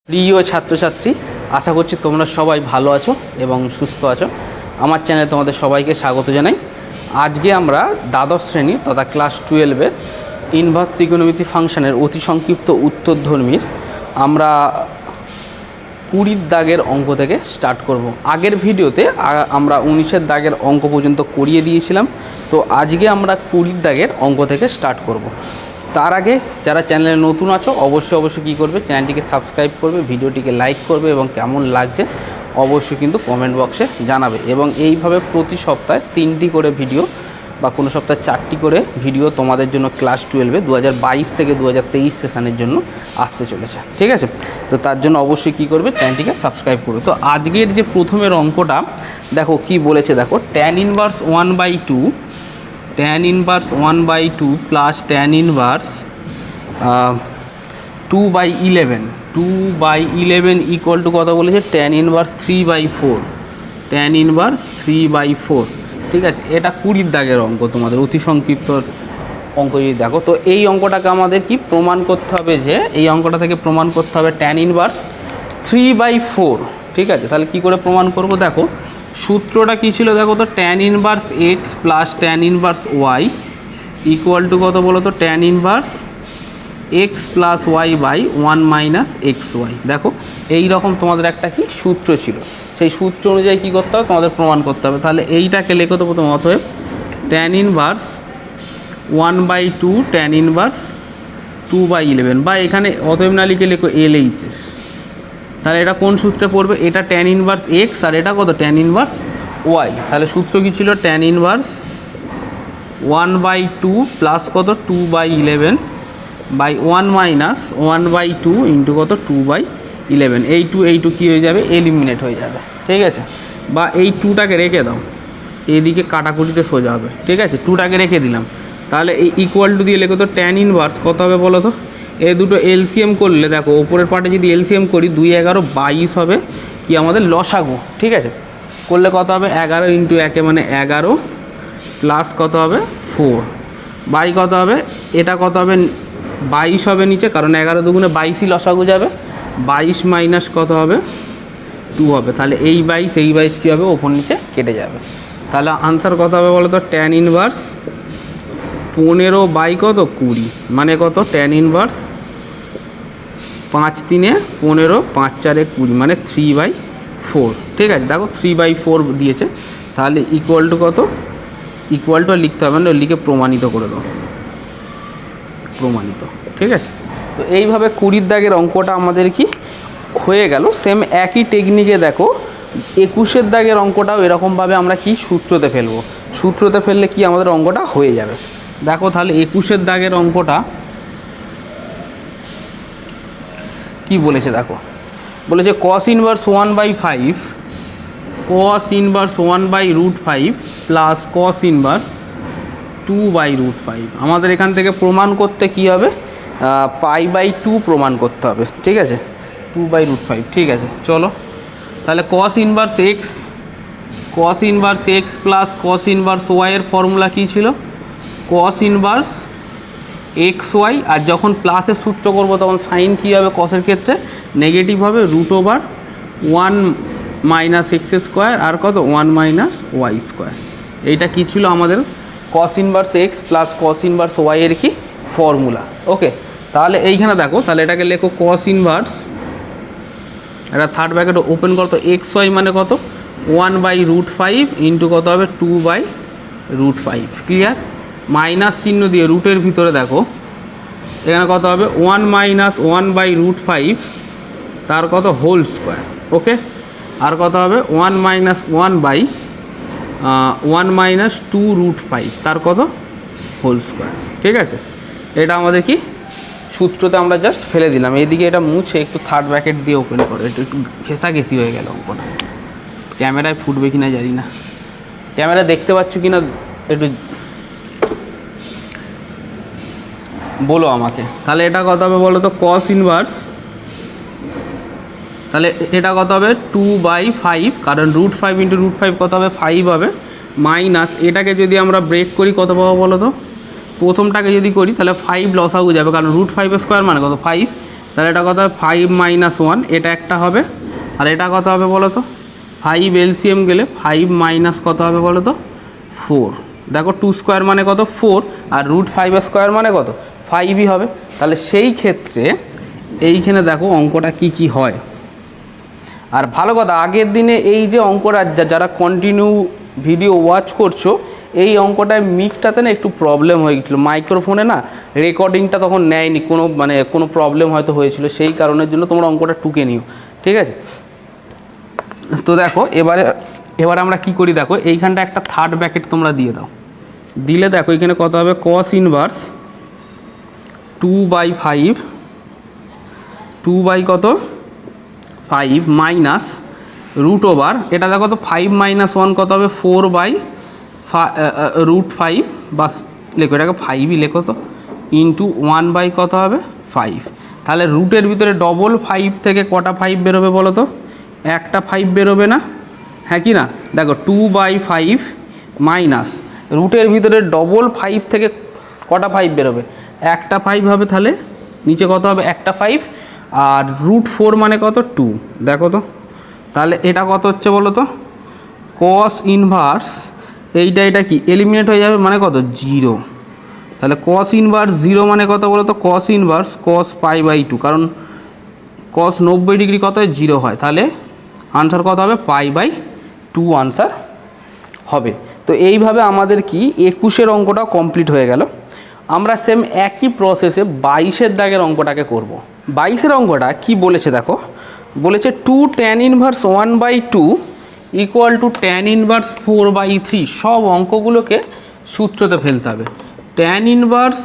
প্রিয় ছাত্রছাত্রী, আশা করছি তোমরা সবাই ভালো আছো এবং সুস্থ আছো। আমার চ্যানেলে তোমাদের সবাইকে স্বাগত জানাই। আজকে আমরা দ্বাদশ শ্রেণী তথা ক্লাস 12-এর ইনভার্স ত্রিকোণমিতি ফাংশনের অতি সংক্ষিপ্ত উত্তরধর্মীর আমরা 20 দাগের অঙ্ক থেকে স্টার্ট করব। আগের ভিডিওতে আমরা 19-এর দাগের অঙ্ক পর্যন্ত করিয়ে দিয়েছিলাম, তো আজকে আমরা 20 দাগের অঙ্ক থেকে স্টার্ট করব। তার আগে যারা চ্যানেলে নতুন আছো অবশ্যই কী করবে, চ্যানেলটিকে সাবস্ক্রাইব করবে, ভিডিওটিকে লাইক করবে এবং কেমন লাগছে অবশ্যই কিন্তু কমেন্ট বক্সে জানাবে। এবং এইভাবে প্রতি সপ্তাহে 3টি করে ভিডিও বা কোনো সপ্তাহে 4টি করে ভিডিও তোমাদের জন্য ক্লাস 12-এ 2022 থেকে 2023 সেশনের জন্য আসতে চলেছে। ঠিক আছে, তো তার জন্য অবশ্যই কী করবে, চ্যানেলটিকে সাবস্ক্রাইব করবে। তো আজকের যে প্রথমের অঙ্কটা দেখো কি বলেছে, দেখো tan inverse 1/2 tan inverse 1/2 plus tan inverse 2/11 2/11 equal to কত বলেছে, tan ইনভার্স 3/4 tan ইনভার্স 3/4। ঠিক আছে, এটা 20 দাগের অঙ্ক, তোমাদের অতি সংক্ষিপ্ত অঙ্ক যদি দেখো। তো এই অঙ্কটাকে আমাদের কি প্রমাণ করতে হবে, যে এই অঙ্কটা থেকে প্রমাণ করতে হবে tan ইনভার্স 3/4। ঠিক আছে, তাহলে কি করে প্রমাণ করব, দেখো সূত্রটা কী ছিল, দেখো তো tan inverse x plus tan inverse y equal to কত বলো তো, tan inverse x plus y by 1 minus x y. দেখো এই রকম তোমাদের একটা কি সূত্র ছিল, সেই সূত্র অনুযায়ী কী করতে হবে, তোমাদের প্রমাণ করতে হবে। তাহলে এইটাকে লেখো তো প্রথম, অতএব tan ইনভার্স 1/2 tan ইনভার্স 2/11, বা এখানে অতএব না লিখে লেখো LHS। তাহলে এটা কোন সূত্রে পড়বে, এটা tan ইনভার্স x আর এটা কত tan ইনভার্স y। তাহলে সূত্র কী ছিল, tan ইনভার্স 1/2 প্লাস কত 2/11 বাই 1 মাইনাস 1/2 ইন্টু কত 2/11। এই টু কী হয়ে যাবে, এলিমিনেট হয়ে যাবে। ঠিক আছে, বা এই 2টাকে রেখে দাও, এদিকে কাটাকুটিতে সোজা হবে। ঠিক আছে, 2টাকে রেখে দিলাম। তাহলে এই ইকুয়াল টু দিয়ে লেখো তো tan ইনভার্স কত হবে বলো তো, এই দুটো এলসিএম করলে দেখো ওপরের পার্টে যদি এলসিএম করি 2 11 22 হবে কি আমাদের লসাগু। ঠিক আছে, করলে কত হবে, 11 ইন্টু 1 মানে 11 প্লাস কত হবে 4 বাই কত হবে, এটা কত হবে 22 হবে নিচে, কারণ 11 দুগুণে 22ই লসাগু যাবে। 22 মাইনাস কত হবে 2 হবে। তাহলে এই 22 কী হবে, ওপর নিচে কেটে যাবে। তাহলে আনসার কত হবে বলো তো, tan ইনভার্স 15 বাই কত 20 মানে কত, tan ইনভার্স 5 3 15 5 4 20 মানে 3/4। ঠিক আছে, দেখো 3/4 দিয়েছে। তাহলে ইকুয়াল টু কত, ইকুয়াল টু লিখতে হবে না, লিখে প্রমাণিত করে দাও, প্রমাণিত। ঠিক আছে, তো এইভাবে 20 দাগের অঙ্কটা আমাদের কি হয়ে গেল। সেম একই টেকনিকে দেখো 21-এর দাগের অঙ্কটাও এরকমভাবে আমরা কি সূত্রতে ফেলবো, সূত্রতে ফেললে কি আমাদের অঙ্কটা হয়ে যাবে। দেখো তাহলে 21-এর দাগের অঙ্কটা কি বলেছে, দেখো বলেছে cos inverse 1/5 cos inverse 1/√5 plus cos inverse 2/√5। আমাদের এখান থেকে প্রমাণ করতে কি হবে, π/2 প্রমাণ করতে হবে। ঠিক আছে, 2/√5। ঠিক আছে, চলো তাহলে cos inverse x plus cos inverse y এর ফর্মুলা কী ছিল, cos ইনভার্স xy, আর যখন প্লাসের সূত্র করব তখন সাইন কী হবে, কসের ক্ষেত্রে নেগেটিভ হবে, √1 মাইনাস এক্স স্কোয়ার আর কত 1 মাইনাস ওয়াই স্কোয়ার। এইটা কী ছিল আমাদের cos inverse x plus cos inverse y এর কি ফর্মুলা। ওকে, তাহলে এইখানে দেখো, তাহলে এটাকে লেখো cos ইনভার্স, এটা থার্ড ব্র্যাকেট ওপেন করতো, xy মানে কত 1/√5 ইন্টু কত হবে 2/√5। ক্লিয়ার, মাইনাস চিহ্ন দিয়ে রুটের ভিতরে দেখো এখানে কত হবে 1 মাইনাস 1/√5 তার কত হোল স্কোয়ার। ওকে, আর কত হবে 1 মাইনাস 1 মাইনাস 2√5 তার কত হোল স্কোয়ার। ঠিক আছে, এটা আমাদের কি সূত্রতে আমরা জাস্ট ফেলে দিলাম। এইদিকে এটা মুছে একটু থার্ড ব্র্যাকেট দিয়ে ওপেন করো, একটু ঘেঁষাঘেঁষি হয়ে গেল অঙ্কটা। ক্যামেরায় ফুটবে কিনা জানি না, ক্যামেরা দেখতে পাচ্ছ কিনা একটু বলো আমাকে। তাহলে এটা কত হবে বলো তো, cos ইনভার্স, তাহলে এটা কত হবে 2/5, কারণ √5 ইন্টু √5 কত হবে 5 হবে, মাইনাস এটাকে যদি আমরা ব্রেক করি কত পাবো বলো তো, প্রথমটাকে যদি করি তাহলে 5 লসাগু যাবে, কারণ √5 স্কোয়ার মানে কত 5, তাহলে এটা কত হবে 5 - 1, এটা একটা হবে। আর এটা কত হবে বলো তো, 5 এলসিএম গেলে 5 মাইনাস কত হবে বলো তো 4। দেখো 2 স্কোয়ার মানে কত 4, আর √5 স্কোয়ার মানে কত 5ই হবে। তাহলে সেই ক্ষেত্রে এইখানে দেখো অঙ্কটা কি হয়। আর ভালো কথা, আগের দিনে এই যে অঙ্কটা যারা কন্টিনিউ ভিডিও ওয়াচ করছো, এই অঙ্কটায় মিকটাতে না একটু প্রবলেম হয়ে গেছিলো, মাইক্রোফোনে না রেকর্ডিংটা তখন নেয়নি, কোনো প্রবলেম হয়তো হয়েছিল, সেই কারণের জন্য তোমরা অঙ্কটা টুকে নিও, ঠিক আছে। তো দেখো এবারে আমরা কি করি, দেখো এইখানটা একটা থার্ড ব্র্যাকেট তোমরা দিয়ে দাও, দিলে দেখো এখানে কত হবে cos ইনভার্স 2/5, 2 কত 5 মাইনাস √ওভার, এটা দেখো তো 5 - 1 কত হবে 4/√5, বাস লেখো এটাকে 5ই লেখো তো, ইন্টু 1 কত হবে 5। তাহলে রুটের ভিতরে ডবল 5 থেকে কটা 5 বেরোবে বলো তো, একটা 5 বেরোবে না, হ্যাঁ কি না। দেখো 2/5 মাইনাস রুটের ভিতরে ডবল 5 থেকে কটা 5 বেরোবে, একটা 5 হবে, তাহলে নিচে কত হবে একটা 5, আর √4 মানে কত 2, দেখো তো। তাহলে এটা কত হচ্ছে বলো তো, cos ইনভার্স এইটা কি এলিমিনেট হয়ে যাবে, মানে কত 0। তাহলে cos ইনভার্স 0 মানে কত বলো তো, cos ইনভার্স cos π/2, কারণ cos 90 ডিগ্রি কত হয় 0 হয়, তাহলে আনসার কত হবে π/2 আনসার হবে। তো এইভাবে আমাদের কি 21-এর অঙ্কটা কমপ্লিট হয়ে গেল। আমরা সেম একই প্রসেসে 22-এর দাগের অঙ্কটাকে করব। 22-এর অঙ্কটা কি বলেছে দেখো, বলেছে 2 tan inverse 1/2 equal to tan inverse 4/3। সব অঙ্কগুলোকে সূত্রতে ফেলতে হবে। tan inverse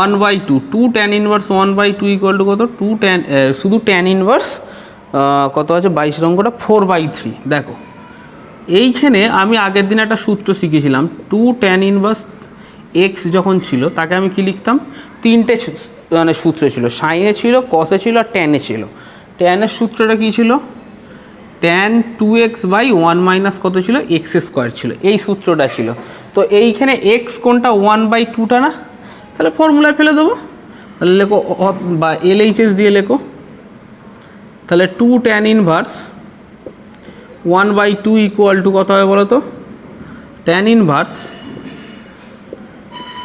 1/2, 2 tan inverse 1/2 equal to কত, 2 tan শুধু tan ইনভার্স কত আছে 22-এর অঙ্কটা 4/3। দেখো এইখানে আমি আগের দিন একটা সূত্র শিখেছিলাম, 2 tan ইনভার্স এক্স যখন ছিল তাকে আমি কি লিখতাম, তিনটে মানে সূত্র ছিল, সাইনে ছিল, কসে ছিল, আর ট্যানে ছিল। ট্যানের সূত্রটা কী ছিল, tan 2x/1 মাইনাস কত ছিল x² ছিল, এই সূত্রটা ছিল। তো এইখানে এক্স কোনটা 1/2টা না, তাহলে ফর্মুলায় ফেলে দেবো, তাহলে লেখো বা LHS দিয়ে লেখো, তাহলে 2 tan ইনভার্স 1/2 ইকুয়াল টু কত হবে বলো তো, tan ইনভার্স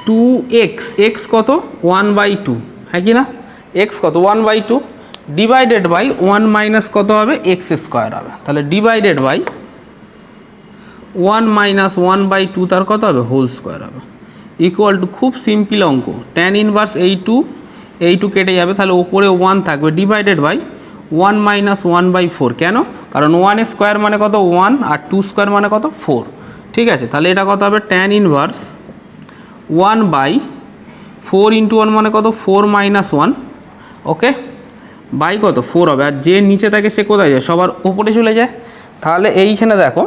2x, এক্স কত 1/2, হ্যাঁ কি না, এক্স কত 1/2 ডিভাইডেড বাই 1 মাইনাস কত হবে x² হবে। তাহলে ডিভাইডেড বাই 1 মাইনাস 1/2 তার কত হবে হোল স্কোয়ার হবে, ইকুয়াল টু, খুব সিম্পল অঙ্ক, tan ইনভার্স এই টু কেটে যাবে, তাহলে ওপরে 1 থাকবে, ডিভাইডেড বাই 1 মাইনাস 1/4। কেন, কারণ 1 স্কোয়ার মানে কত 1, আর 2 স্কোয়ার মানে কত 4, ঠিক আছে। তাহলে এটা কত হবে tan ইনভার্স 1/4 ইন্টু 1 মানে কত 4 মাইনাস 1, ওকে, বাই কত 4 হবে। আর যে নিচে থাকে সে কোথায় যায়, সবার উপরে চলে যায়। তাহলে এইখানে দেখো,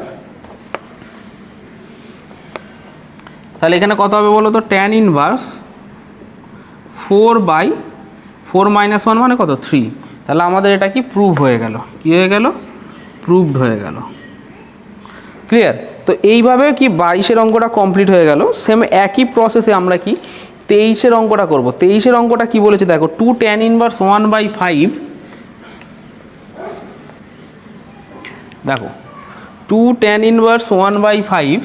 তাহলে এখানে কত হবে বলো তো, tan ইনভার্স 4/4 মাইনাস 1 মানে কত 3। তাহলে আমাদের এটা কি প্রুভ হয়ে গেল, কি হয়ে গেল, প্রুভড হয়ে গেল, ক্লিয়ার। তো এইভাবে কি 22-এর অঙ্কটা কমপ্লিট হয়ে গেল। সেম একই প্রসেসে আমরা কি 23-এর অঙ্কটা করব। 23-এর অঙ্কটা কি বলেছে দেখো, 2 tan ইনভার্স 1/5, দেখো 2 tan inverse 1/5,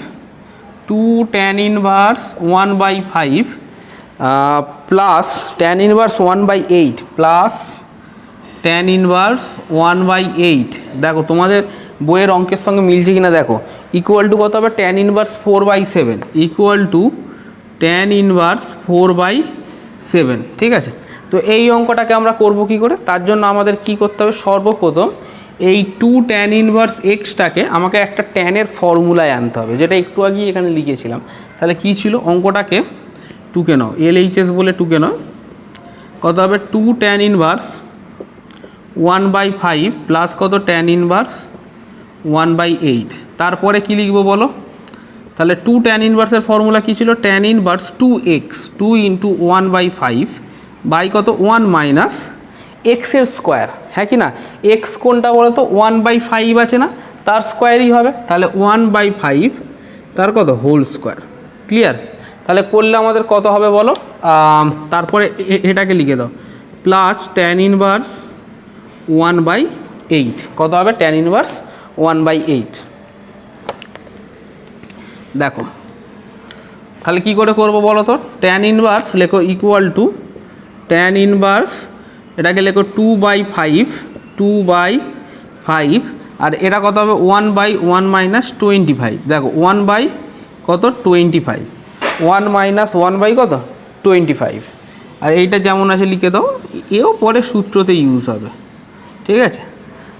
2 tan inverse 1/5 plus tan inverse 1/8 plus tan inverse 1/8। দেখো তোমাদের বইয়ের অঙ্কের সঙ্গে মিলছে কিনা দেখো, ইকুয়াল টু কত হবে tan inverse 4/7, equal to tan inverse 4/7, ঠিক আছে। তো এই অঙ্কটাকে আমরা করব কি করে, তার জন্য আমাদের কি করতে হবে, সর্বপ্রথম এই 2 tan ইনভার্স এক্সটাকে আমাকে একটা ট্যানের ফর্মুলায় আনতে হবে, যেটা একটু আগেই এখানে লিখেছিলাম। তাহলে কি ছিল, অঙ্কটাকে টুকে নাও, LHS বলে টুকে নাও, কত হবে 2 tan ইনভার্স 1/5 প্লাস কত tan ইনভার্স 1/8। তারপরে কি লিখবো বলো, তাহলে 2 tan ইনভার্সের ফর্মুলা কী ছিল, tan inverse 2x, 2 into 1/5 by কত 1 মাইনাস এক্সের স্কোয়ার, হ্যাঁ কি না, এক্স কোনটা বলো তো 1/5 আছে না, তার স্কোয়ারই হবে, তাহলে 1/5 তার কত হোল স্কোয়ার, ক্লিয়ার। তাহলে করলে আমাদের কত হবে বলো, তারপরে এটাকে লিখে দাও, প্লাস ট্যান ইনভার্স 1/8 কত হবে ট্যান ইনভার্স 1/8। দেখো তাহলে কী করে করবো বলো তো, ট্যান ইনভার্স লেখো ইকুয়াল টু ট্যান ইনভার্স, এটাকে লেখো 2/5 2/5, আর এটা কত হবে 1/1 - 25। দেখো 1 কত 25, 1 - 1 কত 25, আর এইটা যেমন আছে লিখে দাও, এও পরে সূত্রতে ইউজ হবে। ঠিক আছে,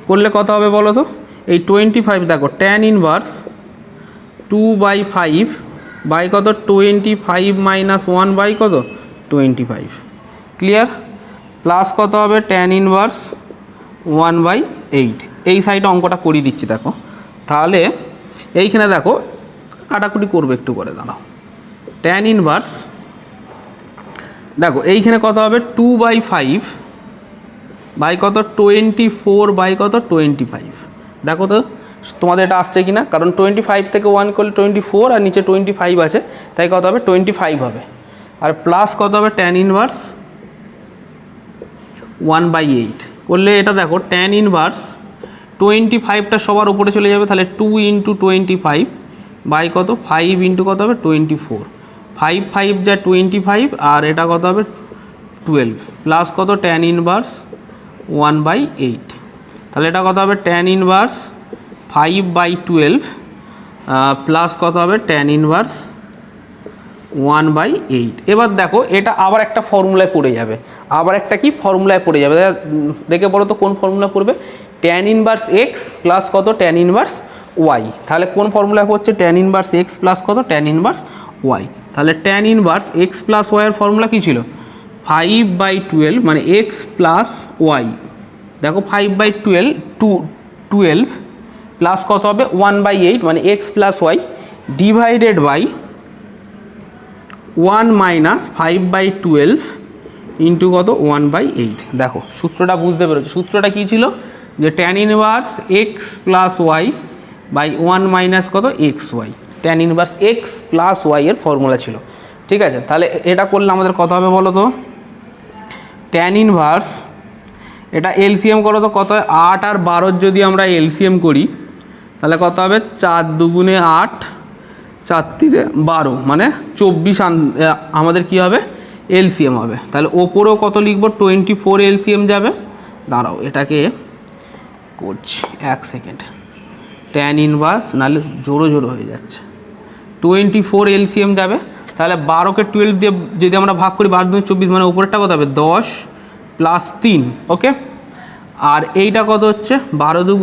করলে কত হবে বলো তো, এই 25 দেখো ট্যান ইনভার্স 2/5 বাই কত 25 - 1 কত 25, ক্লিয়ার। প্লাস কত হবে ট্যান ইনভার্স 1/8। এই সাইডে অঙ্কটা করিয়ে দিচ্ছি দেখো, তাহলে এইখানে দেখো কাটাকুটি করবে একটু করে দাঁড়াও। ট্যান ইনভার্স দেখো এইখানে কত হবে 2/5 বাই কত 24 কত 25। দেখো তো তোমাদের এটা আসছে কি না, কারণ 25 থেকে 1 করলে 24 আর নিচে 25 আছে, তাই কত হবে 25 হবে। আর প্লাস কত হবে ট্যান ইনভার্স 1/8 করলে এটা দেখো ট্যান ইনভার্স 25টা সবার উপরে চলে যাবে, তাহলে 2 × 25 বাই কত 5 × কত হবে 24, 5 5 যা 25, আর এটা কত হবে 12 প্লাস কত ট্যান ইনভার্স 1/8, তাহলে এটা কত হবে ট্যান ইনভার্স 5/12 প্লাস কত হবে ট্যান ইনভার্স 1/8। এবার দেখো এটা আবার একটা ফর্মুলায় পড়ে যাবে, আবার একটা কি ফর্মুলায় পড়ে যাবে, দেখে বলো তো কোন ফর্মুলা পড়বে, ট্যান ইনভার্স এক্স প্লাস কত ট্যান ইনভার্স ওয়াই। তাহলে কোন ফর্মুলায় পড়ছে ট্যান ইনভার্স এক্স প্লাস কত ট্যান ইনভার্স ওয়াই। তাহলে ট্যান ইনভার্স এক্স প্লাস ওয়াইয়ের ফর্মুলা কী ছিল 5/12 মানে এক্স প্লাস ওয়াই, দেখো 5/12 প্লাস কত হবে 1/8 মানে x plus y divided by 1 - 5/12 into কত 1/8। দেখো সূত্রটা বুঝতে পেরেছো, সূত্রটা কী ছিল যে tan inverse x plus y by 1 - কত x y, tan inverse x plus y এর ফর্মুলা ছিল। ঠিক আছে, তাহলে এটা করলে আমাদের কত হবে বলো তো, ট্যান ইনভার্স এটা এলসিএম করো তো কত হয় 8 আর 12 যদি আমরা এলসিএম করি তাহলে কত হবে 4 × 2 = 8, 4 × 3 = 12 মানে 24 আমাদের কি হবে এলসিএম হবে। তাহলে ওপরেও কত লিখবো 24 এলসিএম যাবে, দাঁড়াও এটাকে করছি 1 সেকেন্ড, ট্যান ইনভার্স নাহলে জোরো জোরো হয়ে যাচ্ছে, 24 এলসিএম যাবে, তাহলে 12কে 12 দিয়ে যদি আমরা ভাগ করি 12 × 2 = 24 মানে উপরেরটা কত হবে 10 প্লাস 3, ওকে। আর এইটা কত হচ্ছে 12 × 2 =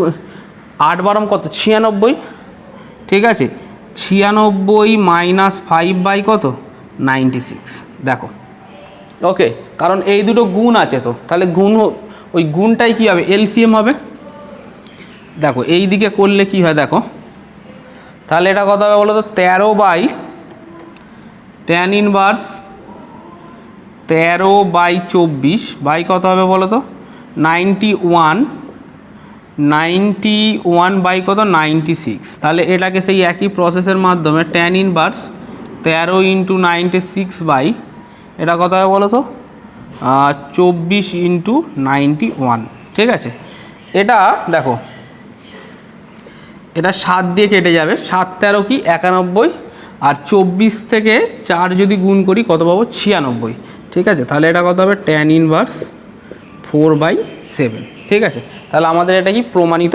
8 12 কত 96, ঠিক আছে 96 - 5 কত 96। দেখো ওকে, কারণ এই দুটো গুণ আছে তো, তাহলে গুণ ওই গুণটাই কী হবে এলসিএম হবে। দেখো এই দিকে করলে কি হয় দেখো, তাহলে এটা কত হবে বলো তো 13 ট্যান ইনভার্স 13/24 বাই কত হবে বলো তো 91 বাই কত 96। তাহলে এটাকে সেই একই প্রসেসের মাধ্যমে ট্যান ইনভার্স 13 × 96 বাই এটা কত হবে বলো তো 24 × 91, ঠিক আছে। এটা দেখো এটা 7 দিয়ে কেটে যাবে, 7 13 কি 91, আর 24 থেকে 4 যদি গুণ করি কত পাবো 96, ঠিক আছে। তাহলে এটা কত হবে ট্যান ইনভার্স 4/7, ঠিক আছে। তাহলে আমাদের এটা কি প্রমাণিত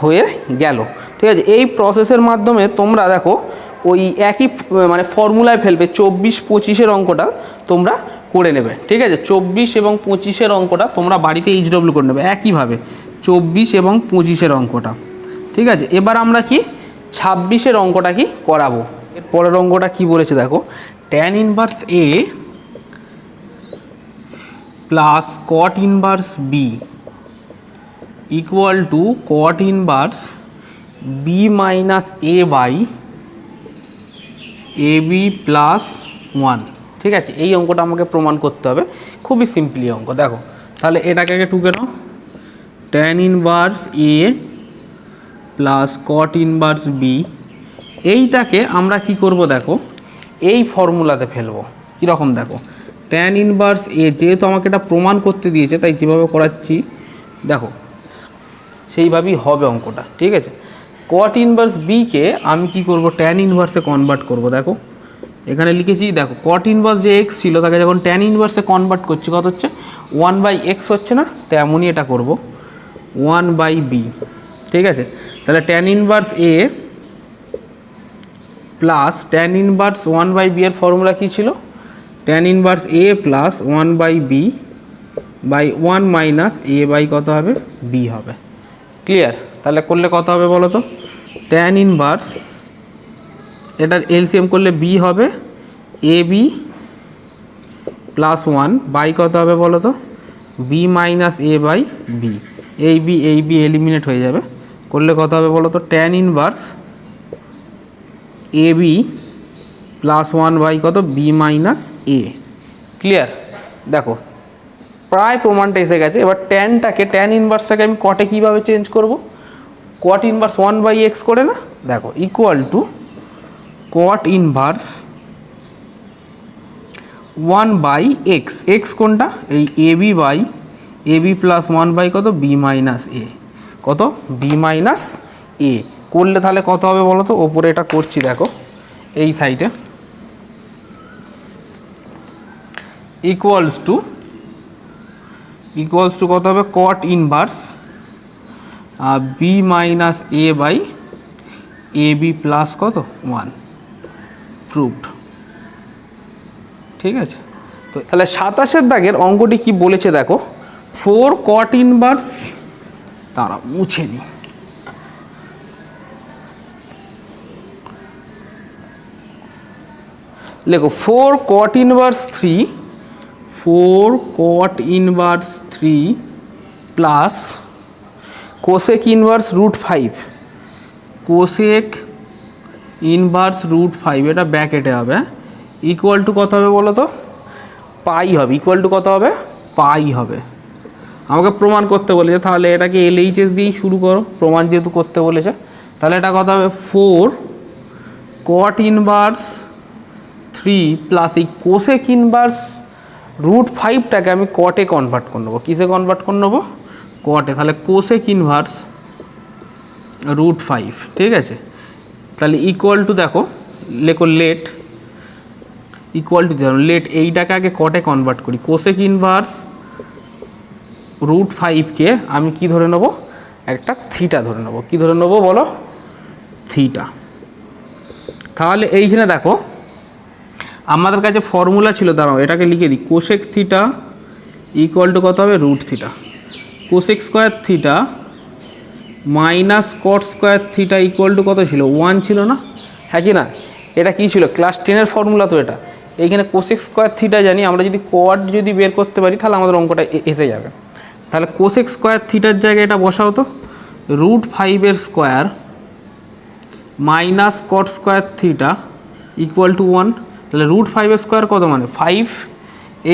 হয়ে গেল, ঠিক আছে। এই প্রসেসের মাধ্যমে তোমরা দেখো ওই একই মানে ফর্মুলায় ফেলবে 24 25-এর অঙ্কটা তোমরা করে নেবে, ঠিক আছে। 24 এবং 25-এর অঙ্কটা তোমরা বাড়িতে এইচডব্লিউ করে নেবে একইভাবে 24 এবং 25-এর অঙ্কটা, ঠিক আছে। এবার আমরা কি 26-এর অঙ্কটা কি করাবো। এর পরের অঙ্কটা কি বলেছে দেখো, tan inverse A plus cot inverse b equal to cot inverse b minus a by A B plus 1, ঠিক আছে। এই অঙ্কটা আমাকে প্রমাণ করতে হবে, খুবই সিম্পলি অঙ্ক। দেখো তাহলে এটাকে আগে টুকে নাও, ট্যান ইনভার্স এ প্লাস কট ইনভার্স বি, এইটাকে আমরা কি করব দেখো এই ফর্মুলাতে ফেলবো। কীরকম দেখো ট্যান ইনভার্স এ, যেহেতু আমাকে এটা প্রমাণ করতে দিয়েছে তাই যেভাবে করাচ্ছি দেখো সেইভাবেই হবে অঙ্কটা, ঠিক আছে। কট ইনভার্স বিকে আমি কি করব, ট্যান ইনভার্সে কনভার্ট করব। দেখো এখানে লিখেছি, দেখো কট ইনভার্স যে এক্স ছিল তাকে যখন ট্যান ইনভার্সে কনভার্ট করছি কত হচ্ছে, 1/x হচ্ছে না, তেমনই এটা করব 1/b, ঠিক আছে। তাহলে ট্যান ইনভার্স এ প্লাস ট্যান ইনভার্স 1/b এর ফর্মুলা কী ছিল, tan inverse A plus 1/b by 1 minus a by কত হবে, বি হবে। ক্লিয়ার? তাহলে করলে কত হবে বলো তো, ট্যান ইনভার্স এটার এলসিএম করলে বি হবে এ বি প্লাস 1 বাই কত হবে বলো তো, b minus a by b. এই বি এলিমিনেট হয়ে যাবে, করলে কত হবে বলো তো, tan inverse a B plus 1 by কত, বি মাইনাস এ। ক্লিয়ার? দেখো প্রায় প্রমাণটা এসে গেছে। এবার ট্যান ইনভার্সটাকে আমি কটে কীভাবে চেঞ্জ করব, কট ইনভার্স 1/x করে না, দেখো equal to cot inverse 1/x, x কোনটা, এই A B by A B plus 1 by কত, বি মাইনাস এ, কত, বি মাইনাস এ। করলে তাহলে কত হবে বলো তো, ওপরে এটা করছি দেখো এই সাইডে, ইকুয়ালস টু কত হবে, cot inverse b minus a by A B plus কত 1, প্রুভড। ঠিক আছে, তো তাহলে 27 দাগের অঙ্কটি কি বলেছে দেখো, 4 কট ইনভার্স, তারা মুছে নি, লেখো 4 কট inverse 3 plus cosec inverse √5, cosec inverse √5, এটা ব্র্যাকেটে হবে, ইকুয়াল টু কত হবে বলো তো, পাই হবে, ইকুয়াল টু কত হবে, পাই হবে। আমাকে প্রমাণ করতে বলেছে, তাহলে এটাকে LHS দিয়েই শুরু করো, প্রমাণ যেহেতু করতে বলেছে। তাহলে এটা কত হবে, 4 কট ইনভার্স 3 প্লাস এই কোসেক ইনভার্স √5টাকে আমি কটে কনভার্ট করে নেবো। কিসে কনভার্ট করে নেবো, কটে। তাহলে কোসেক ইনভার্স √5, ঠিক আছে। তাহলে ইকুয়াল টু দেখো, লেখো লেট, ইকুয়াল টু দেখো লেট, এইটাকে আগে কটে কনভার্ট করি। কোসেক ইনভার্স √5কে আমি কি ধরে নেবো, একটা থিটা ধরে নেবো। কি ধরে নেবো বলো, থিটা। তাহলে এইখানে দেখো আমাদের কাছে ফর্মুলা ছিল, দাঁড়াও এটাকে লিখে দিই, কোসেক থিটা ইকুয়াল টু কত হবে, √theta, cosec square theta minus cot square theta equal to কত ছিল, 1 ছিল না, হ্যাঁ কি না? এটা কী ছিল, ক্লাস 10-এর ফর্মুলা তো এটা। এইখানে কোসেক স্কোয়ার থিটা জানি, আমরা যদি কট যদি বের করতে পারি তাহলে আমাদের অঙ্কটা এসে যাবে। তাহলে কোসেক স্কোয়ার থিটার জায়গায় এটা বসাও তো, √5 square minus cot square theta equal to 1। তাহলে √5 স্কোয়ার কত, মানে 5,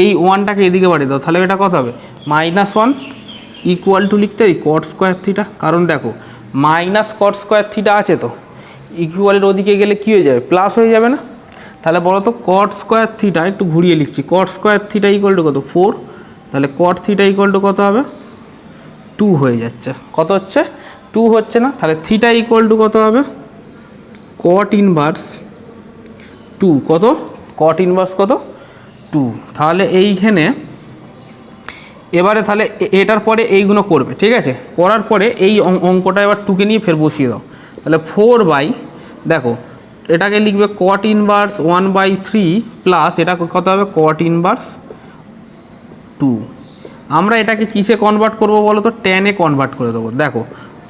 এই 1টাকে এদিকে বাড়িয়ে দাও, তাহলে এটা কত হবে, -1 ইকুয়াল টু লিখতে পারি কট স্কোয়ার থিটা। কারণ দেখো মাইনাস কট স্কোয়ার থিটা আছে, তো ইকুয়ালের ওদিকে গেলে কী হয়ে যাবে, প্লাস হয়ে যাবে না? তাহলে বলো তো কট স্কোয়ার থিটা, একটু ঘুরিয়ে লিখছি, cot square theta equal to কত, 4। তাহলে কট থিটা ইকুয়াল টু কত হবে, 2 হয়ে যাচ্ছে। কত হচ্ছে, 2 হচ্ছে না? তাহলে থিটা ইকুয়াল টু কত হবে, কট ইনভার্স 2, কত, কট ইনভার্স কত, 2। তাহলে এইখানে এবারে তাহলে এটার পরে এইগুলো করবে, ঠিক আছে। করার পরে এই অঙ্কটা এবার 2কে নিয়ে ফের বসিয়ে দাও। তাহলে 4 বাই, দেখো এটাকে লিখবে কট ইনভার্স 1/3 প্লাস এটা কত হবে, কট ইনভার্স 2। আমরা এটাকে কিসে কনভার্ট করব বলো তো, ট্যানে কনভার্ট করে দেবো। দেখো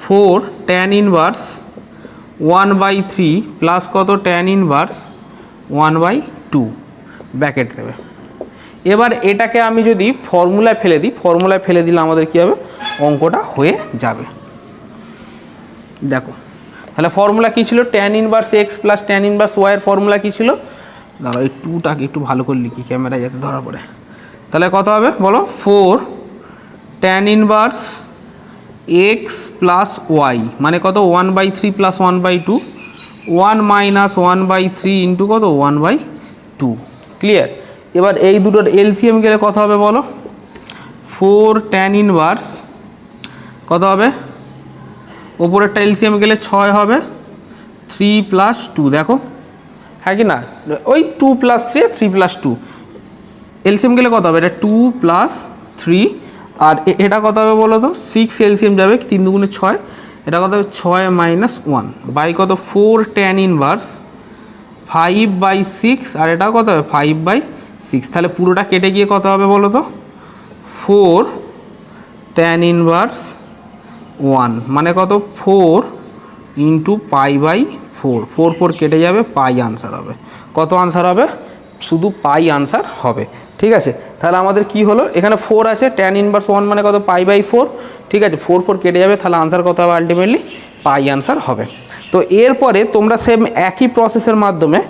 4 ট্যান ইনভার্স 1/3 প্লাস কত, ট্যান ইনভার্স 1/2 ব্র্যাকেট দেবে। এবার এটাকে আমি যদি ফর্মুলায় ফেলে দিই, ফর্মুলায় ফেলে দিলে আমাদের কী হবে, অঙ্কটা হয়ে যাবে। দেখো তাহলে ফর্মুলা কী ছিল, tan inverse x plus tan inverse ওয়াইয়ের ফর্মুলা কী ছিল, দাঁড়াও এই 2টাকে একটু ভালো করে লিখি, ক্যামেরা যাতে ধরা পড়ে। তাহলে কত হবে বলো, 4 tan inverse x plus y মানে কত, 1/3 প্লাস 1/2, 1 - 1/3 ইন্টু কত, 1/2। ক্লিয়ার? এবার এই দুটোর এলসিএম গেলে কত হবে বলো? 4 tan ইনভার্স কত হবে? ওপরেরটা এলসিএম গেলে 6 হবে, 3 + 2 দেখো, হ্যাঁ কি না? ওই 2 + 3 3 + 2 এলসিএম গেলে কত হবে? এটা 2 + 3 আর এটা কত হবে বলো তো? 6 এলসিএম যাবে, 3 × 2 = 6, এটা কত হবে? 6 - 1 বাই কত? 4 tan ইনভার্স 5/6 আর এটা কত হবে? 5/6। তাহলে পুরোটা কেটে গিয়ে কত হবে বলো তো? 4 tan ইনভার্স 1 মানে কত? 4 × π/4, 4 4 কেটে যাবে, পাই আনসার হবে। কত আনসার হবে? শুধু পাই আনসার হবে। ঠিক আছে, তাহলে আমাদের কি হলো? এখানে 4 আছে, tan ইনভার্স 1 মানে কত? π/4। ঠিক আছে, 4 4 কেটে যাবে, তাহলে আনসার কত হবে? আলটিমেটলি পাই আনসার হবে। তো এরপরে তোমরা সেম একই প্রসেসের মাধ্যমে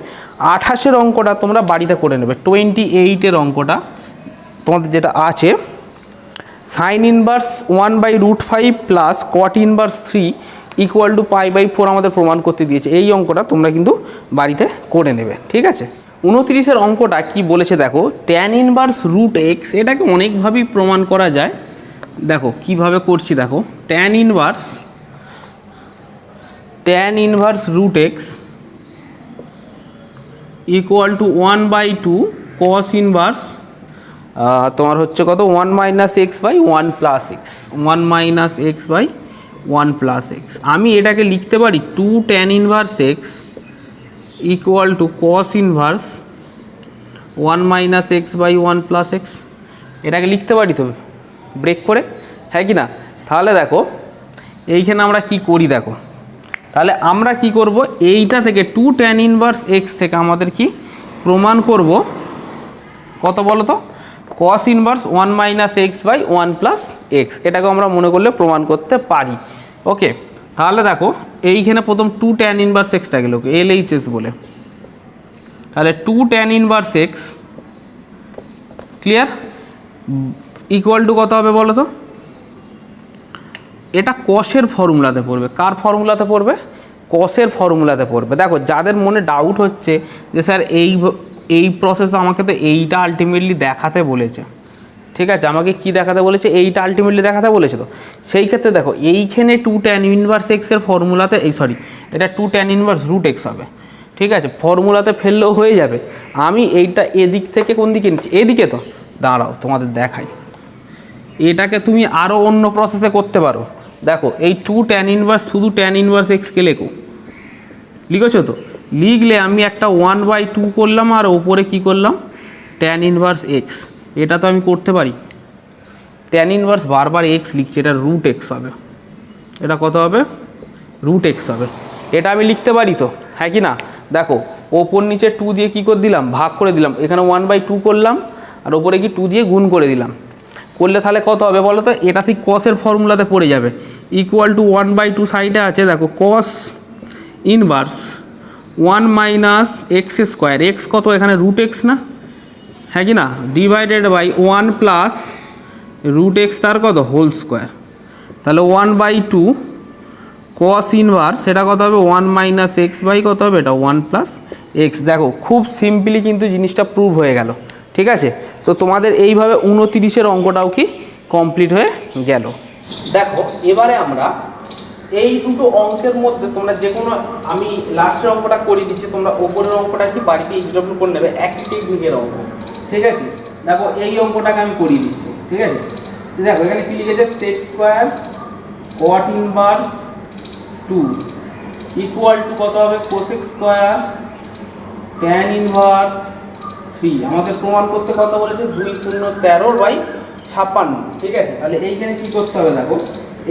28-এর অঙ্কটা তোমরা বাড়িতে করে নেবে। 28-এর অঙ্কটা তোমাদের যেটা আছে, sign inverse 1/√5 plus cot inverse 3 = π/4 আমাদের প্রমাণ করতে দিয়েছে। এই অঙ্কটা তোমরা কিন্তু বাড়িতে করে নেবে। ঠিক আছে, 29-এর অঙ্কটা কি বলেছে দেখো, tan ইনভার্স √x, এটাকে অনেকভাবেই প্রমাণ করা যায়। দেখো কিভাবে করছি, দেখো tan inverse √x = 1/2 cos inverse তোমার হচ্ছে কত? 1 - x/1 + x, 1 - x/1 + x। আমি এটাকে লিখতে পারি 2 tan inverse x = cos inverse 1 - x/1 + x। এটাকে লিখতে পারি তো ব্রেক করে, হ্যাঁ কি না? তাহলে দেখো এইখানে আমরা কি করি দেখো, তাহলে আমরা কি করব? এইটা থেকে 2 tan ইনভার্স x থেকে আমাদের কি প্রমাণ করব? কত বলো তো? cos inverse 1 - x/1 + x। এটাকে আমরা মনে করলে প্রমাণ করতে পারি। ওকে, তাহলে দেখো এইখানে প্রথম 2 tan ইনভার্স xটা গেল LHS বলে, তাহলে 2 tan ইনভার্স x ক্লিয়ার = কত হবে বলো তো? এটা কসের ফর্মুলাতে পড়বে। কার ফর্মুলাতে পড়বে? কসের ফর্মুলাতে পড়বে। দেখো যাদের মনে ডাউট হচ্ছে যে স্যার এই প্রসেস আমাকে তো এইটা আলটিমেটলি দেখাতে বলেছে, ঠিক আছে, আমাকে কি দেখাতে বলেছে? এইটা আলটিমেটলি দেখাতে বলেছে। তো সেই ক্ষেত্রে দেখো এইখানে 2 tan ইনভার্স x এর ফর্মুলাতে এটা 2 tan ইনভার্স √x হবে। ঠিক আছে, ফর্মুলাতে ফেললেও হয়ে যাবে। আমি এইটা এদিক থেকে কোন দিকে নিচ্ছি? এদিকে। তো দাঁড়াও তোমাদের দেখাই, এটাকে তুমি আরও অন্য প্রসেসে করতে পারো। দেখো এই 2 tan ইনভার্স শুধু tan ইনভার্স x কে লিখেছো তো? লিখলে আমি একটা 1/2 করলাম আর ওপরে কি করলাম? tan inverse x। এটা তো আমি করতে পারি। tan ইনভার্স বারবার x লিখছি, এটা √x হবে। এটা কত হবে? √x হবে। এটা আমি লিখতে পারি তো, হ্যাঁ কি না? দেখো ওপর নিচে 2 দিয়ে কী করে দিলাম? ভাগ করে দিলাম। এখানে 1/2 করলাম আর ওপরে কি 2 দিয়ে গুণ করে দিলাম। করলে তাহলে কত হবে বলো তো? এটা ঠিক কসের ফর্মুলাতে পড়ে যাবে। = 1/2 সাইডে আছে, দেখো cos ইনভার্স 1 - x², x কত? এখানে √x না, হ্যাঁ কি না? /1 + √x তার কত? Whole square. তাহলে 1/2 cos ইনভার্স সেটা কত হবে? 1 - x কত হবে? এটা 1 + x। দেখো খুব সিম্পলি কিন্তু জিনিসটা প্রুভ হয়ে গেল। ঠিক আছে, তো তোমাদের এইভাবে 29-এর অঙ্কটাও কি কমপ্লিট হয়ে গেল। দেখো এবারে আমরা এই দুটো অঙ্কের মধ্যে তোমরা যে কোনো, আমি লাস্টের অঙ্কটা করে দিচ্ছি, তোমরা ওপরের অঙ্কটা কি বাড়িতে এইচডব্লিউ করে নেবে, একই টেকনিকের অঙ্ক। ঠিক আছে, দেখো এই অঙ্কটাকে আমি করিয়ে দিচ্ছি। ঠিক আছে, দেখো এখানে কি লিখেছে? sec² cot ইনভার্স 2 = কত হবে? cosec² tan inverse 3। আমাকে প্রমাণ করতে কত বলেছে? 2 × 13/56। ঠিক আছে, তাহলে এইখানে কি করতে হবে? দেখো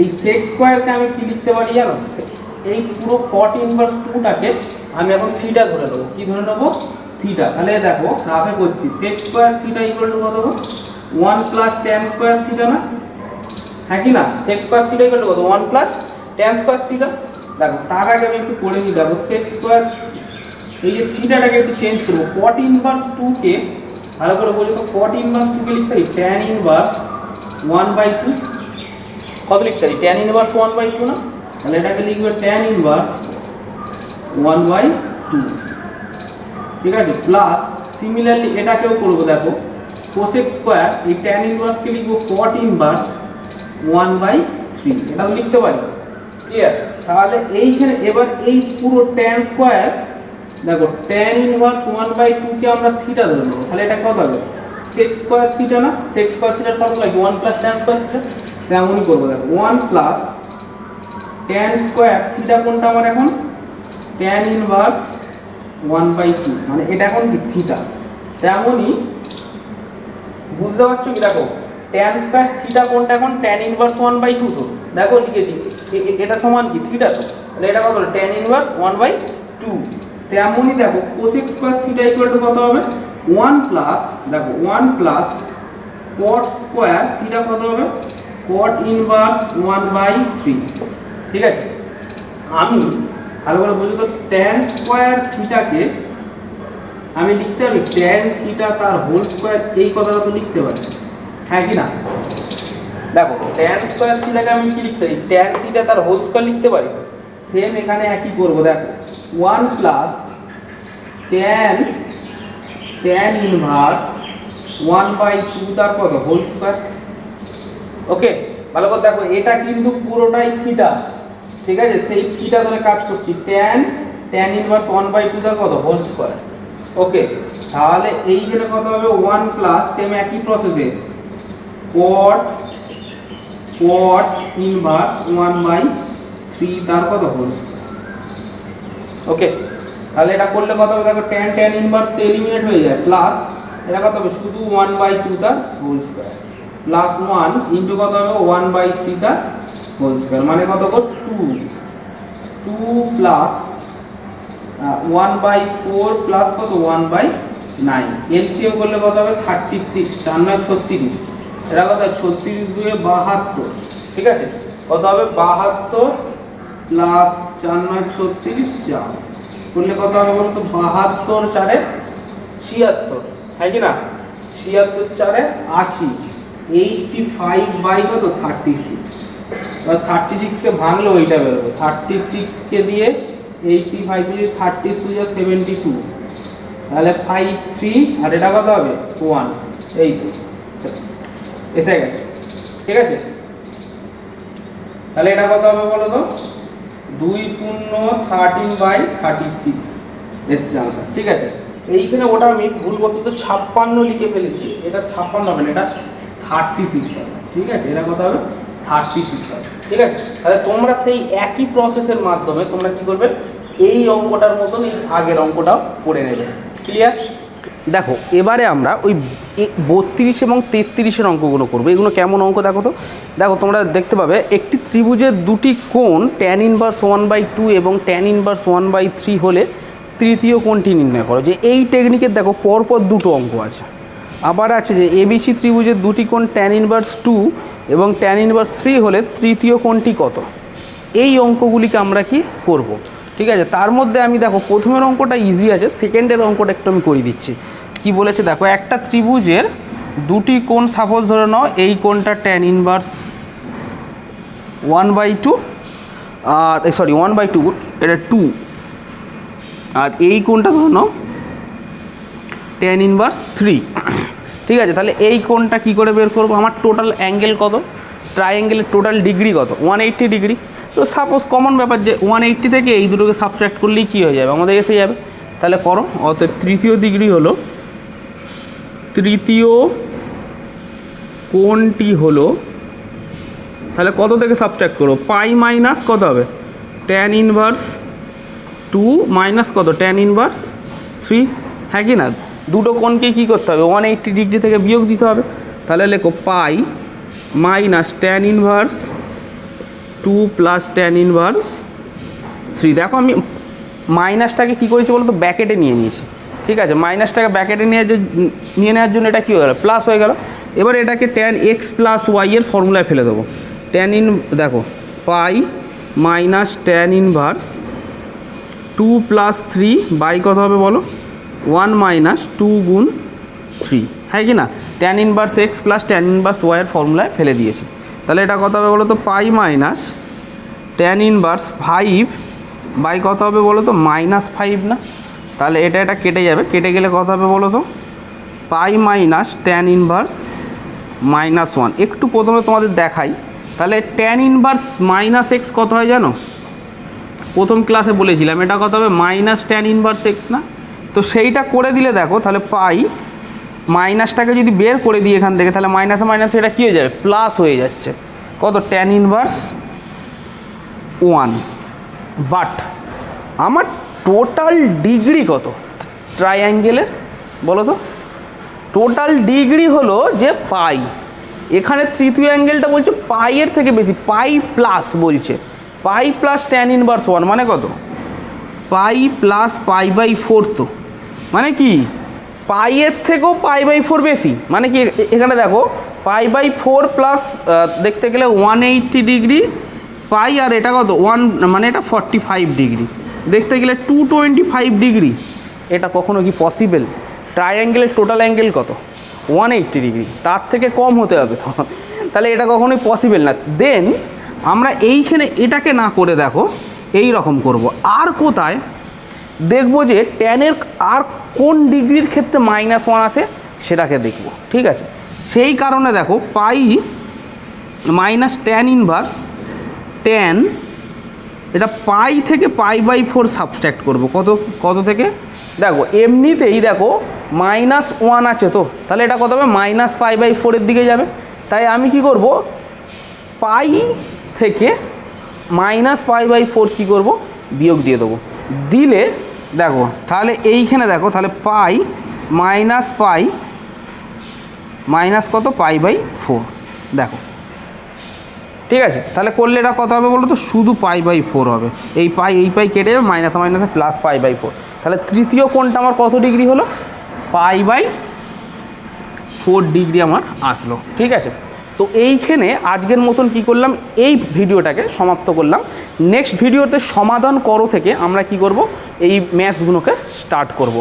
এই sec² আমি কি লিখতে পারি জানো? এই পুরো cot ইনভার্স 2টাকে আমি এখন থিটা ধরে নেবো। কি ধরে নেবো? থিটা। তাহলে দেখো হাফে করছি, sec² থিটা = কত হবে? 1 + tan² থিটা না, হ্যাঁ কি না? sec² থিটা = কত? 1 + tan² থিটা। দেখো তার আগে আমি একটু করে নিই। দেখো sec², এই যে থিটাটাকে একটু চেঞ্জ করবো। cot ইনভার্স 2 কে ভালো করে বলি তো, cot ইনভার্স 2 কে লিখতে পারি tan ইনভার্স 1/2। কত লিখতে পারি? tan ইনভার্স 1/2 না, তাহলে এটাকে লিখবে tan ইনভার্স 1/2। ঠিক আছে, প্লাস সিমিলারলি এটাকেও করবো, দেখো কোসেক স্কোয়ার এই ট্যান ইনভার্সকে লিখবো কট ইনভার্স 1/3, এটাও লিখতে পারি। ক্লিয়ার? তাহলে এইখানে এবার এই পুরো ট্যান স্কোয়ার, দেখো ট্যান ইনভার্স 1/2 কে আমরা থিটা ধরে নেবো, তাহলে এটা কত হবে সেক স্কোয়ার থিটা না, সেক স্কোয়ার থিটার ফর্মুলা কি 1 প্লাস ট্যান স্কোয়ার থিটা, তেমনই করবো। দেখো 1 প্লাস ট্যান স্কোয়ার থিটা কোনটা আমার এখন ট্যান ইনভার্স 1/2, মানে এটা এখন কি থিটা, তেমনই বুঝতে পারছো কি? দেখো ট্যান স্কোয়ার থিটা কোনটা এখন ট্যান ইনভার্স 1/2, তো দেখো লিখেছি এটা সমান কি থিটা, তো তাহলে এটা কত ট্যান ইনভার্স 1/2। তেমনই দেখো cosec square theta equal to কত হবে 1 প্লাস, দেখো 1 প্লাস কট স্কোয়ার থিটা কত হবে কট ইনভার্স 1/3। ঠিক আছে, আমি ভালো করে বুঝি তো ট্যান স্কোয়ার থিটাকে আমি লিখতে পারি ট্যান থিটা তার হোল স্কোয়ার, এই কথাটা তো লিখতে পারি, হ্যাঁ কি না? দেখো ট্যান স্কোয়ার থিটাকে আমি কি লিখতে পারি ট্যান থিটা তার হোল স্কোয়ার লিখতে পারি। সেম এখানে একই করবো, দেখো 1 প্লাস ট্যান ইনভার্স 1/2 তার কত হোল স্কোয়ার। ওকে, ভালো করে দেখো এটা কিন্তু পুরোটাই থিটা, ঠিক আছে, সেই থিটা ধরে কাজ করছি, ট্যান ইনভার্স 1/2 তার কত হোল স্কোয়ার। ওকে, তাহলে এই জন্য কত হবে 1 প্লাস সেম একই প্রসেসে কট ইনভার্স 1/3 তার কত হোল স্কোয়ার। ওকে, তাহলে এটা করলে কত হবে, দেখো ট্যান ইনভার্স তো এলিমিনেট হয়ে যায়, প্লাস এটা কত হবে শুধু 1/2 তার হোল স্কোয়ার, প্লাস 1 ইন্টু কত হবে 1/3 তার হোল স্কোয়ার, মানে কত কর 2 প্লাস 1/4 প্লাস কত 1/9, এলসিএম করলে কত হবে 36, 4 9 36, এটা কত 36 2 72, ঠিক আছে, কত হবে 72 প্লাস 4 9 36 4 করলে কত হবে বলতো 72 4 76, হ্যাঁ কি না, 76 4 80, 85 বাই কত 36, এবার 36 কে ভাঙলে ওইটা বেরোবে, 36 কে দিয়ে 85 দিয়ে 32 যা 72, তাহলে 5 3 আর এটা কত হবে 1, এই তো এসে গেছে, ঠিক আছে। তাহলে এটা কত হবে বলো তো 2 13/36 এসছে আনসার, ঠিক আছে। এইখানে ওটা আমি ভুলবশত 56 লিখে ফেলেছি, এটা 56 হবে না, এটা 36 হবে, ঠিক আছে, এটা কত হবে 36 হবে, ঠিক আছে। তাহলে তোমরা সেই একই প্রসেসের মাধ্যমে তোমরা কি করবে এই অঙ্কটার মতন এই আগের অঙ্কটাও করে নেবে। ক্লিয়ার? দেখো এবারে আমরা ওই 32 এবং 33-এর অঙ্কগুলো করবো। এগুলো কেমন অঙ্ক দেখো তো, দেখো তোমরা দেখতে পাবে একটি ত্রিভুজের দুটি কোণ ট্যান ইনভার্স 1/2 এবং ট্যান ইনভার্স 1/3 হলে তৃতীয় কোণটি নির্ণয় করো। যে এই টেকনিকের দেখো পরপর দুটো অঙ্ক আছে। আবার আছে যে এবিসি ত্রিভুজের দুটি কোণ ট্যান ইনভার্স 2 এবং ট্যান ইনভার্স 3 হলে তৃতীয় কোণটি কত। এই অঙ্কগুলিকে আমরা কি করব, ঠিক আছে। তার মধ্যে আমি দেখো প্রথমের অঙ্কটা ইজি আছে, সেকেন্ডের অঙ্কটা একটু আমি করে দিচ্ছি। কি বলেছে দেখো, একটা ত্রিভুজের দুটি কোণ সাপোজ ধরে নাও, এই কোণটা ট্যান ইনভার্স 1/2 আর 1/2 এটা 2, আর এই কোণটা ধরে নাও ট্যান ইনভার্স 3, ঠিক আছে। তাহলে এই কোণটা কি করে বের করবো, আমার টোটাল অ্যাঙ্গেল কত, ট্রাইঅ্যাঙ্গেলের টোটাল ডিগ্রি কত 180 ডিগ্রি। তো সাপোজ কমন ব্যাপার যে 180 থেকে এই দুটোকে সাবট্রাক্ট করলেই কী হয়ে যাবে, আমাদের এসে যাবে। তাহলে করো, অতএব তৃতীয় ডিগ্রি হলো, তৃতীয় কোণটি হলো, তাহলে কত থেকে সাবট্রাক্ট করো, পাই মাইনাস কত হবে ট্যান ইনভার্স 2 মাইনাস কত ট্যান ইনভার্স 3, হ্যাঁ কি না। দুটো কোণকে কী করতে হবে 180 ডিগ্রি থেকে বিয়োগ দিতে হবে। তাহলে লেখো pi minus tan inverse 2 plus tan inverse 3। দেখো আমি মাইনাসটাকে কী করেছি বলো তো, ব্যাকেটে নিয়ে নিয়েছি, ঠিক আছে। মাইনাসটাকে ব্যাকেটে নিয়ে নেওয়ার জন্য এটা কী হয়ে গেল, প্লাস হয়ে গেল। এবার এটাকে ট্যান এক্স প্লাস ওয়াই এর ফর্মুলায় ফেলে দেবো। দেখো pi minus tan inverse 2 plus 3 by কত হবে বলো 1 মাইনাস 2 গুণ 3, হ্যাঁ কি না। Tan inverse x plus tan inverse ওয়াইয়ের ফর্মুলায় ফেলে দিয়েছি। তাহলে এটা কত হবে বলো তো, পাই মাইনাস ট্যান ইনভার্স 5 বাই কত হবে বলো তো -5 না, তাহলে এটা কেটে যাবে, কেটে গেলে কত হবে বলো তো, পাই মাইনাস ট্যান ইনভার্স -1। একটু প্রথমে তোমাদের দেখাই, তাহলে ট্যান ইনভার্স -x কত হয় জানো? প্রথম ক্লাসে বলেছিলাম এটা কত হবে, মাইনাস ট্যান ইনভার্স এক্স না? তো সেইটা করে দিলে দেখো, তাহলে পাই মাইনাসটাকে যদি বের করে দিই এখান থেকে, তাহলে মাইনাসে মাইনাসে এটা কী হয়ে যাবে, প্লাস হয়ে যাচ্ছে। কত, ট্যান ইনভার্স 1। বাট আমার টোটাল ডিগ্রি কত ট্রাইঅ্যাঙ্গেলের বলো তো? টোটাল ডিগ্রি হলো যে পাই, এখানে তৃতীয় অ্যাঙ্গেলটা বলছে পাইয়ের থেকে বেশি, পাই প্লাস বলছে, পাই প্লাস ট্যান ইনভার্স 1 মানে কত, পাই প্লাস পাই/4। তো মানে কি পাইয়ের থেকেও পাই/4 বেশি, মানে কি এখানে দেখো পাই/4 প্লাস দেখতে গেলে 180 ডিগ্রি পাই, আর এটা কত 1 মানে এটা 45 ডিগ্রি, দেখতে গেলে 225 ডিগ্রি। এটা কখনো কি পসিবল? ট্রাইঅ্যাঙ্গেলের টোটাল অ্যাঙ্গেল কত, 180 ডিগ্রি, তার থেকে কম হতে হবে তো, তাহলে এটা কখনোই পসিবল না। দেন আমরা এইখানে এটাকে না করে দেখো এই রকম করব, আর কোথায় দেখব যে ট্যানের আর কোন ডিগ্রির ক্ষেত্রে -1 আসে সেটাকে দেখব, ঠিক আছে? সেই কারণে দেখো pi minus tan inverse tan, এটা পাই থেকে পাই/4 সাবস্ট্রাক্ট করব, কত থেকে দেখো, এমনিতেই দেখো -1 আছে তো, তাহলে এটা কত হবে, -পাই/4 দিকে যাবে। তাই আমি কি করব, পাই থেকে -পাই/4 কী করব, বিয়োগ দিয়ে দেবো। দিলে দেখো তাহলে এইখানে দেখো, তাহলে পাই মাইনাস পাই মাইনাস কত, পাই/4 দেখো, ঠিক আছে? তাহলে করলে এটা কত হবে বলো তো, শুধু পাই/4 হবে। এই পাই কেটে যাবে, মাইনাসে মাইনাসে প্লাস পাই/4। তাহলে তৃতীয় কোণটা আমার কত ডিগ্রি হলো, পাই/4 ডিগ্রি আমার আসলো, ঠিক আছে? তো এইখানে আজকের মতন কি করলাম, এই ভিডিওটাকে সমাপ্ত করলাম। নেক্সট ভিডিওতে সমাধান করো থেকে আমরা কি করব, এই ম্যাথসগুলোকে স্টার্ট করব।